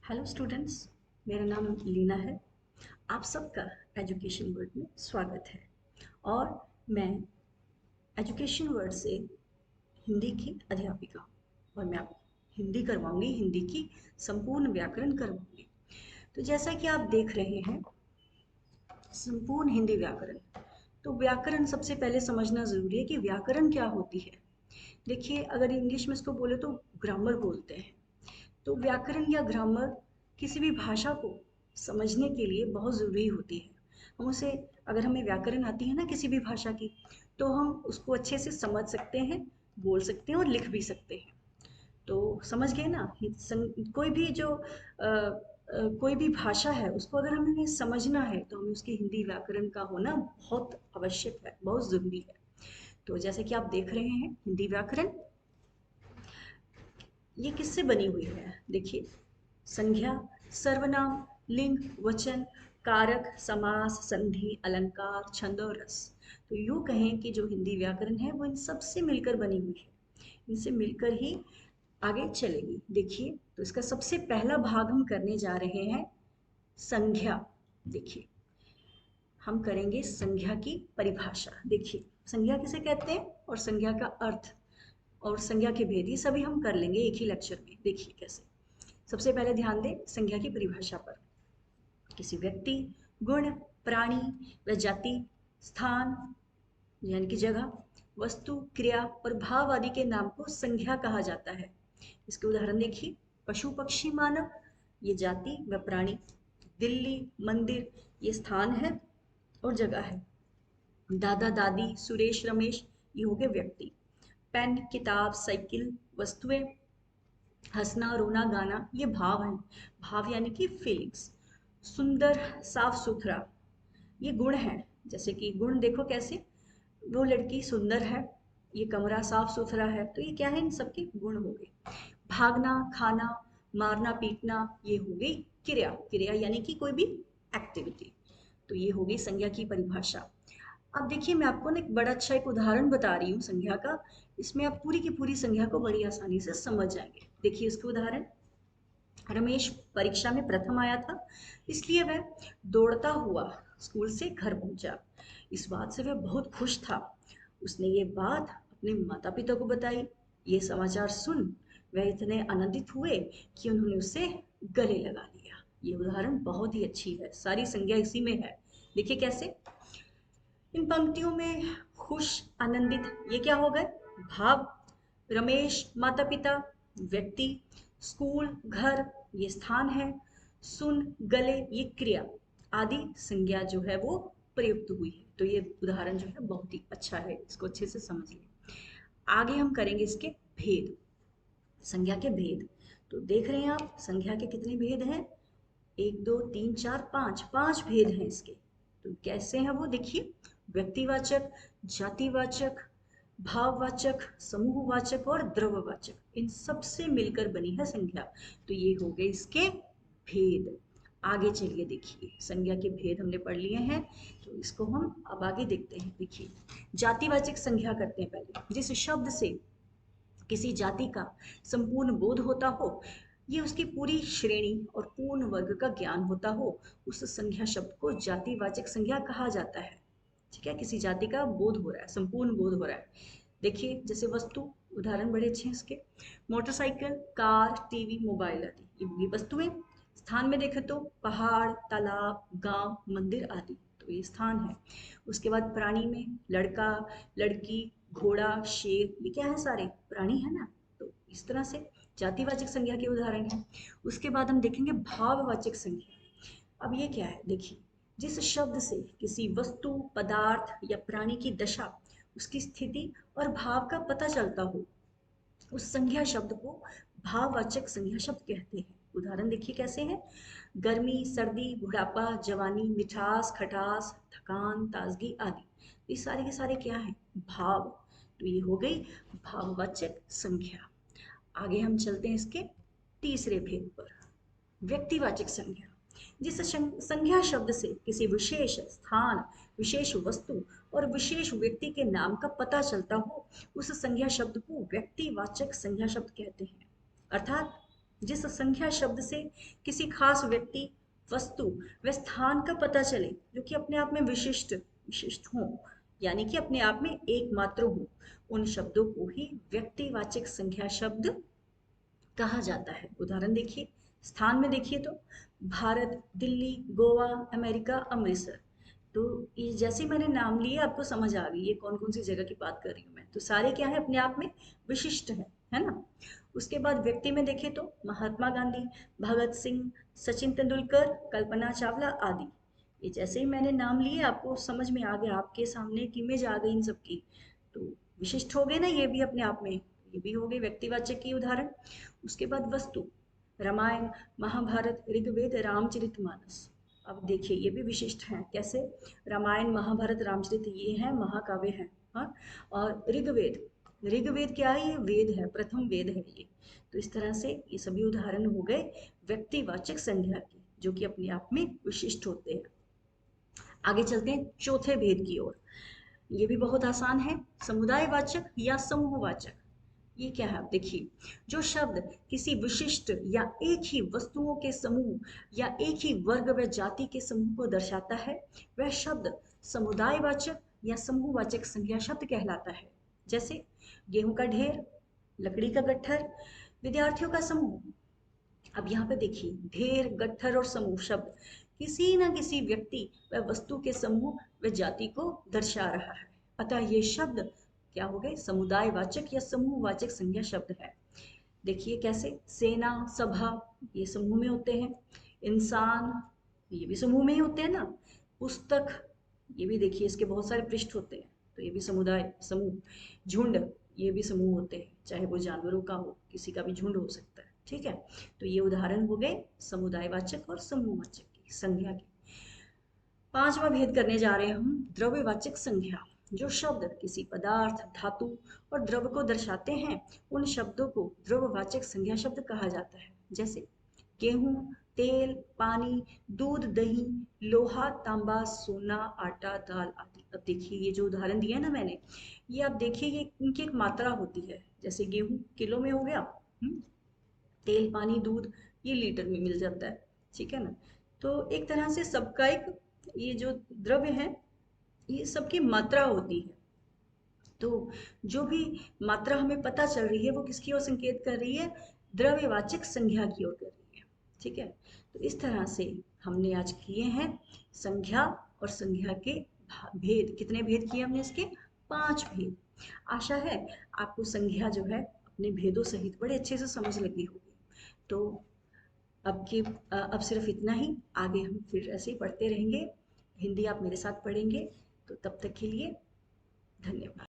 Hello students, मेरा नाम लीना है। आप सबका एजुकेशन वर्ड में स्वागत है। और मैं एजुकेशन वर्ड से हिंदी की अध्यापिका हूँ और मैं आपको हिंदी करवाऊंगी, हिंदी की संपूर्ण व्याकरण करवाऊंगी। तो जैसा कि आप देख रहे हैं, संपूर्ण हिंदी व्याकरण। तो व्याकरण सबसे पहले समझना ज़रूरी है कि व्याकरण क्या होती है। देखिए, अगर इंग्लिश में इसको बोले तो ग्रामर बोलते हैं। तो व्याकरण या ग्रामर किसी भी भाषा को समझने के लिए बहुत ज़रूरी होती है। हम उसे अगर हमें व्याकरण आती है ना किसी भी भाषा की, तो हम उसको अच्छे से समझ सकते हैं, बोल सकते हैं और लिख भी सकते हैं। तो समझ गए ना। कोई भी जो कोई भी भाषा है उसको अगर हमें समझना है तो हमें उसके हिंदी व्याकरण का होना बहुत आवश्यक है, बहुत ज़रूरी है। तो जैसे कि आप देख रहे हैं, हिंदी व्याकरण ये किससे बनी हुई है। देखिए, संज्ञा, सर्वनाम, लिंग, वचन, कारक, समास, संधि, अलंकार, छंद और रस। तो यूं कहें कि जो हिंदी व्याकरण है वो इन सब से मिलकर बनी हुई है। इनसे मिलकर ही आगे चलेगी। देखिए, तो इसका सबसे पहला भाग हम करने जा रहे हैं संज्ञा। देखिए, हम करेंगे संज्ञा की परिभाषा। देखिए, संज्ञा किसे कहते हैं और संज्ञा का अर्थ और संज्ञा के भेद, ये सभी हम कर लेंगे एक ही लेक्चर में। देखिए कैसे। सबसे पहले ध्यान दें संज्ञा की परिभाषा पर। किसी व्यक्ति, गुण, प्राणी व जाति, स्थान यानी कि जगह, वस्तु, क्रिया और भाव आदि के नाम को संज्ञा कहा जाता है। इसके उदाहरण देखिए, पशु, पक्षी, मानव ये जाति व प्राणी, दिल्ली, मंदिर ये स्थान है और जगह है, दादा दादी, सुरेश, रमेश ये हो गए व्यक्ति, पेन, किताब, साइकिल वस्तुएं, हंसना, रोना, गाना ये भाव हैं। भाव यानी कि फीलिंग्स। सुंदर, साफ सुथरा ये गुण हैं। जैसे कि गुण देखो कैसे, वो लड़की सुंदर है, ये कमरा साफ सुथरा है, तो ये क्या है, इन सबके गुण हो गए। भागना, खाना, मारना, पीटना ये हो गई क्रिया। क्रिया यानी कि कोई भी एक्टिविटी। तो ये हो गई संज्ञा की परिभाषा। अब देखिए, मैं आपको ना एक बड़ा अच्छा एक उदाहरण बता रही हूँ संज्ञा का। इसमें आप पूरी की पूरी संज्ञा को बड़ी आसानी से समझ जाएंगे। देखिए इसके उदाहरण। रमेश परीक्षा में प्रथम आया था, इसलिए वह दौड़ता हुआ स्कूल से घर पहुंचा। इस बात से वह बहुत खुश था। उसने ये बात अपने माता पिता को बताई। ये समाचार सुन वह इतने आनंदित हुए कि उन्होंने उसे गले लगा लिया। ये उदाहरण बहुत ही अच्छी है, सारी संज्ञा इसी में है। देखिए कैसे। इन पंक्तियों में खुश, आनंदित ये क्या हो गए, भाव। रमेश माता पिता, व्यक्ति, स्कूल, घर ये स्थान है, सुन, गले ये क्रिया, आदि संज्ञा जो है वो प्रयुक्त हुई है। तो ये उदाहरण जो है बहुत ही अच्छा है, इसको अच्छे से समझ लें। आगे हम करेंगे इसके भेद, संज्ञा के भेद। तो देख रहे हैं आप संज्ञा के कितने भेद हैं, एक दो तीन चार पांच, पांच भेद हैं इसके। तो कैसे हैं वो देखिए। व्यक्तिवाचक, जातिवाचक, भाववाचक, समूहवाचक और द्रव्यवाचक, इन सब से मिलकर बनी है संज्ञा। तो ये हो गए इसके भेद। आगे चलिए, देखिए संज्ञा के भेद हमने पढ़ लिए हैं, तो इसको हम अब आगे देखते हैं। देखिए, जातिवाचक संज्ञा करते हैं पहले। जिस शब्द से किसी जाति का संपूर्ण बोध होता हो, ये उसकी पूरी श्रेणी और पूर्ण वर्ग का ज्ञान होता हो, उस संज्ञा शब्द को जातिवाचक संज्ञा कहा जाता है। ठीक है, किसी जाति का बोध हो रहा है, संपूर्ण बोध हो रहा है। देखिए जैसे वस्तु, उदाहरण बड़े अच्छे हैं इसके। मोटरसाइकिल, कार, टीवी, मोबाइल आदि ये होगी वस्तुएं। स्थान में देखें तो पहाड़, तालाब, गांव, मंदिर आदि, तो ये स्थान है। उसके बाद प्राणी में लड़का, लड़की, घोड़ा, शेर ये क्या है, सारे प्राणी है ना। तो इस तरह से जातिवाचक संज्ञा के उदाहरण है। उसके बाद हम देखेंगे भाववाचक संज्ञा। अब ये क्या है देखिए, जिस शब्द से किसी वस्तु, पदार्थ या प्राणी की दशा, उसकी स्थिति और भाव का पता चलता हो, उस संज्ञा शब्द को भाववाचक संज्ञा शब्द कहते हैं। उदाहरण देखिए कैसे हैं। गर्मी, सर्दी, बुढ़ापा, जवानी, मिठास, खटास, थकान, ताजगी आदि, ये सारे के सारे क्या हैं, भाव। तो ये हो गई भाववाचक संज्ञा। आगे हम चलते हैं इसके तीसरे भेद पर, व्यक्तिवाचक संज्ञा। जिस संज्ञा शब्द से किसी विशेष स्थान, विशेष वस्तु और विशेष व्यक्ति के नाम का पता चलता हो, उस संज्ञा शब्द को व्यक्तिवाचक संज्ञा शब्द कहते हैं। अर्थात जिस संख्या शब्द से किसी खास व्यक्ति, वस्तु व स्थान का पता चले जो कि अपने आप में विशिष्ट विशिष्ट हो, यानी कि अपने आप में एकमात्र हो, उन शब्दों को ही व्यक्तिवाचक संख्या शब्द कहा जाता है। उदाहरण देखिए, स्थान में देखिए तो भारत, दिल्ली, गोवा, अमेरिका, अमृतसर। तो ये जैसे मैंने नाम लिए आपको समझ आ गई ये कौन कौन सी जगह की बात कर रही हूँ मैं। तो सारे क्या है, अपने आप में विशिष्ट है ना। उसके बाद व्यक्ति में देखें तो महात्मा गांधी, भगत सिंह, सचिन तेंदुलकर, कल्पना चावला आदि। ये जैसे ही मैंने नाम लिए आपको समझ में आ गया, आपके सामने एक इमेज आ गई इन सबकी। तो विशिष्ट हो गए ना ये भी अपने आप में, ये भी हो गए व्यक्तिवाचक की उदाहरण। उसके बाद वस्तु, रामायण, महाभारत, ऋग्वेद, रामचरितमानस। अब देखिए ये भी विशिष्ट हैं, कैसे? रामायण, महाभारत, रामचरित ये हैं महाकाव्य हैं। हाँ, और ऋग्वेद, ऋग्वेद क्या है? ये वेद है, प्रथम वेद है ये। तो इस तरह से ये सभी उदाहरण हो गए व्यक्तिवाचक संज्ञा के, जो कि अपने आप में विशिष्ट होते हैं। आगे चलते हैं चौथे भेद की ओर। ये भी बहुत आसान है, समुदायवाचक या समूहवाचक। ये क्या है? आप देखिए, जो शब्द किसी विशिष्ट या एक ही वस्तुओं के समूह या एक ही वर्ग व जाति के समूह को दर्शाता है, वह शब्द समुदायवाचक या समूहवाचक संज्ञा शब्द कहलाता है। जैसे गेहूं का ढेर, लकड़ी का गट्ठर, विद्यार्थियों का समूह। अब यहाँ पे देखिए, ढेर, गट्ठर और समूह शब्द किसी न किसी व्यक्ति व वस्तु के समूह व जाति को दर्शा रहा है। अतः ये शब्द क्या हो गए? समुदायवाचक या समूहवाचक संज्ञा शब्द है। देखिए कैसे, सेना, सभा ये समूह में होते हैं, इंसान ये भी समूह में ही होते हैं ना, पुस्तक ये भी देखिए इसके बहुत सारे पृष्ठ होते हैं, तो ये भी समुदाय समूह, झुंड ये भी समूह होते हैं, चाहे वो जानवरों का हो, किसी का भी झुंड हो सकता है। ठीक है, तो ये उदाहरण हो गए समुदायवाचक और समूहवाचक की संज्ञा के। पांचवा भेद करने जा रहे हैं हम, द्रव्यवाचक संज्ञा। जो शब्द किसी पदार्थ, धातु और द्रव को दर्शाते हैं, उन शब्दों को द्रव्यवाचक संज्ञा शब्द कहा जाता है। जैसे गेहूं, तेल, पानी, दूध, दही, लोहा, तांबा, सोना, आटा, दाल आदि। अब देखिए ये जो उदाहरण दिया ना मैंने, ये आप देखिए ये इनकी एक मात्रा होती है। जैसे गेहूं किलो में हो गया, तेल, पानी, दूध ये लीटर में मिल जाता है। ठीक है ना। तो एक तरह से सबका एक, ये जो द्रव्य है ये सबकी मात्रा होती है। तो जो भी मात्रा हमें पता चल रही है वो किसकी ओर संकेत कर रही है? द्रव्यवाचक संज्ञा की ओर कर रही है। ठीक है, तो इस तरह से हमने आज किए हैं संज्ञा और संज्ञा के भेद। कितने भेद किए हमने इसके? 5 भेद। आशा है आपको संज्ञा जो है अपने भेदों सहित बड़े अच्छे से समझ लगी होगी। तो अब सिर्फ इतना ही, आगे हम फिर ऐसे ही पढ़ते रहेंगे। हिंदी आप मेरे साथ पढ़ेंगे। तो तब तक के लिए धन्यवाद।